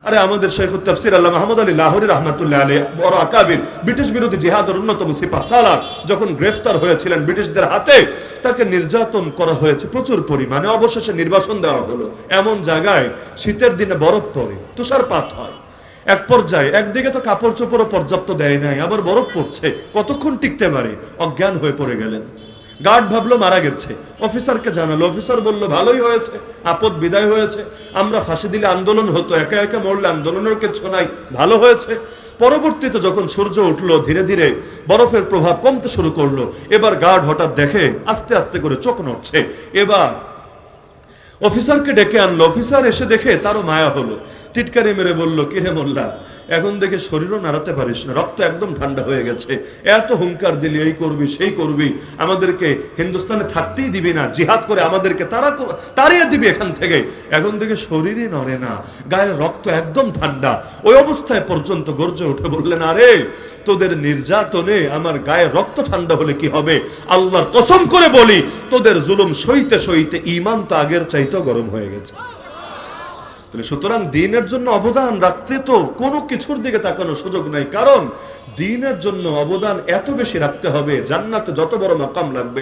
আরে আমাদের শাইখুত তাফসীর আল্লামা মাহমুদ আলী লাহোরী রাহমাতুল্লাহ আলাইহি বড় আকাবির ব্রিটিশ বিরোধী জিহাদের অন্যতম সিপাহ সালার যখন গ্রেফতার হয়েছিলেন ব্রিটিশদের হাতে, তাকে নির্যাতন করা হয়েছে প্রচুর পরিমাণে। অবশেষে নির্বাসন দেওয়া হলো এমন জায়গায়, শীতের দিনে বরফ পড়ে, তুষারপাত হয়। এক পর্যায়ে একদিকে তো কাপড় চোপড়ও পর্যাপ্ত দেয় নাই, আবার বরফ পড়ছে, কতক্ষণ টিকতে পারে, অজ্ঞান হয়ে পড়ে গেলেন। গার্ড ভাবলো মারা গেছে, অফিসারকে জানালো, অফিসার বলল ভালোই হয়েছে, আপদ বিদায় হয়েছে, আমরা ফাঁসি দিলে আন্দোলন হতো, একা একা মরলে আন্দোলনের কিছু নাই, ভালো হয়েছে। পরবর্তীতে যখন সূর্য উঠলো, ধীরে ধীরে বরফের প্রভাব কমতে শুরু করলো, এবার গার্ড হঠাৎ দেখে আস্তে আস্তে করে চোখ নড়ছে। এবার অফিসারকে ডেকে আনলো, অফিসার এসে দেখে তারও মায়া হলো, টিটকারি মেরে বলল, কিরে মোল্লা, এখন দেখে শরীরও নাড়াতে পারিস না, রক্ত একদম ঠান্ডা হয়ে গেছে, এত হুঙ্কার দিলি, এই করবি সেই করবি, আমাদেরকে হিন্দুস্তানে থাকতেই দিবি না, জিহাদ করে আমাদেরকে তাড়িয়ে দিবি এখান থেকে, এখন দেখে শরীরই নড়ে না, গায়ে রক্ত একদম ঠান্ডা। ওই অবস্থায় পর্যন্ত গর্জে উঠে বললেন, আরে তোদের নির্যাতনে আমার গায়ে রক্ত ঠান্ডা হলে কি হবে, আল্লাহর কসম করে বলি, তোদের জুলুম সইতে সইতে ঈমান তো আগের চাইতেও গরম হয়ে গেছে। সুতরাং দ্বীনের জন্য অবদান রাখতে তো কোনো কিছুর দিকে তাকানোর সুযোগ নাই, কারণ দ্বীনের জন্য অবদান এত বেশি রাখতে হবে, জান্নাতে যত বড় মাকাম লাগবে